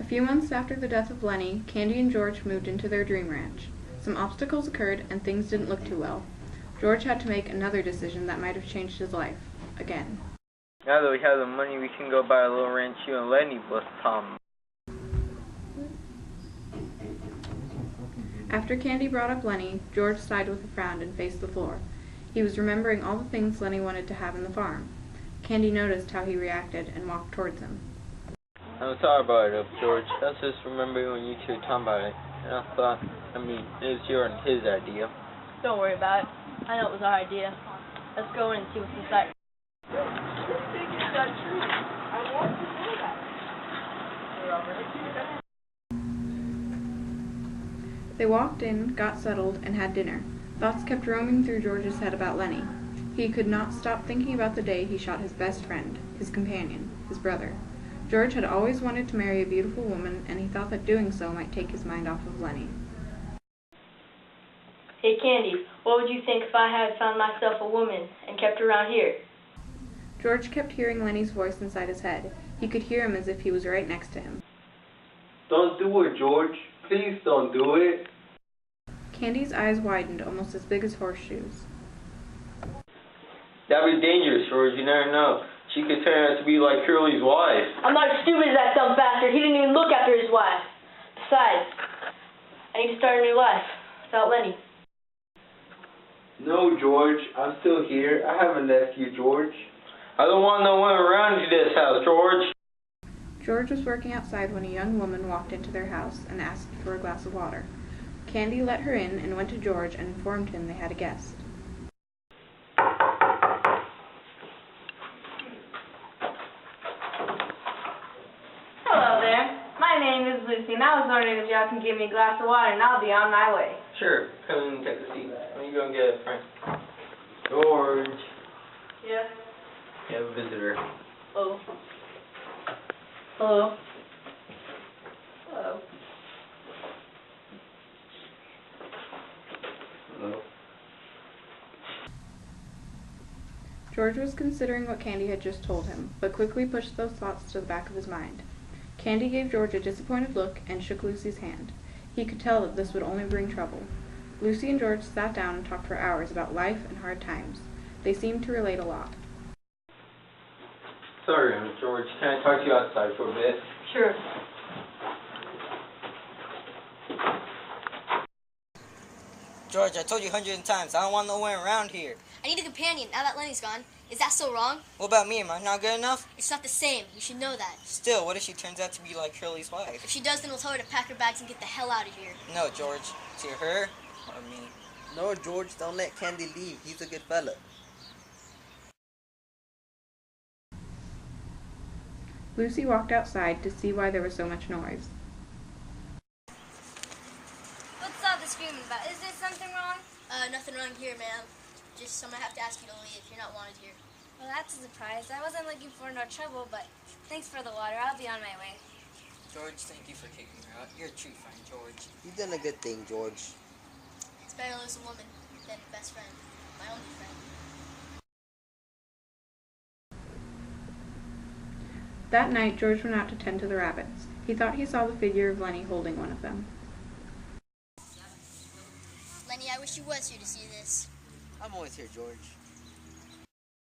few months after the death of Lenny, Candy and George moved into their dream ranch. Some obstacles occurred, and things didn't look too well. George had to make another decision that might have changed his life, again. Now that we have the money, we can go buy a little ranch you and Lenny both Tom. After Candy brought up Lenny, George sighed with a frown and faced the floor. He was remembering all the things Lenny wanted to have in the farm. Candy noticed how he reacted and walked towards him. I'm sorry about it, George. I was just remembering when you two were talking about it, and I thought, it was your and his idea. Don't worry about it. I know it was our idea. Let's go in and see what's inside. They walked in, got settled, and had dinner. Thoughts kept roaming through George's head about Lenny. He could not stop thinking about the day he shot his best friend, his companion, his brother. George had always wanted to marry a beautiful woman, and he thought that doing so might take his mind off of Lenny. Hey, Candy, what would you think if I had found myself a woman and kept her around here? George kept hearing Lenny's voice inside his head. He could hear him as if he was right next to him. Don't do it, George. Please don't do it. Candy's eyes widened, almost as big as horseshoes. That'd be dangerous, George. You never know. She could turn out to be like Curly's wife. I'm not as stupid as that dumb bastard. He didn't even look after his wife. Besides, I need to start a new life without Lenny. No, George. I'm still here. I haven't left you, George. I don't want no one around you this house, George. George was working outside when a young woman walked into their house and asked for a glass of water. Candy let her in and went to George and informed him they had a guest. Hello there. My name is Lucy, and I was wondering if y'all can give me a glass of water, and I'll be on my way. Sure. Come in and take a seat. Let me go and get it, Frank. George. Yeah? You have a visitor. Oh. Hello. Hello. Hello. George was considering what Candy had just told him, but quickly pushed those thoughts to the back of his mind. Candy gave George a disappointed look and shook Lucy's hand. He could tell that this would only bring trouble. Lucy and George sat down and talked for hours about life and hard times. They seemed to relate a lot. Sorry, George. Can I talk to you outside for a bit? Sure. George, I told you hundreds of times, I don't want no one around here. I need a companion now that Lenny's gone. Is that so wrong? What about me? Am I not good enough? It's not the same. You should know that. Still, what if she turns out to be like Curly's wife? If she does, then we'll tell her to pack her bags and get the hell out of here. No, George. It's either her or me. No, George, don't let Candy leave. He's a good fella. Lucy walked outside to see why there was so much noise. What's all this screaming about? Is there something wrong? Nothing wrong here, ma'am. Just I'm gonna have to ask you to leave. You're not wanted here. Well, that's a surprise. I wasn't looking for no trouble, but thanks for the water. I'll be on my way. George, thank you for kicking her out. You're a true friend, George. You've done a good thing, George. It's better to lose a woman than a best friend. My only friend. That night, George went out to tend to the rabbits. He thought he saw the figure of Lenny holding one of them. Lenny, I wish you was here to see this. I'm always here, George.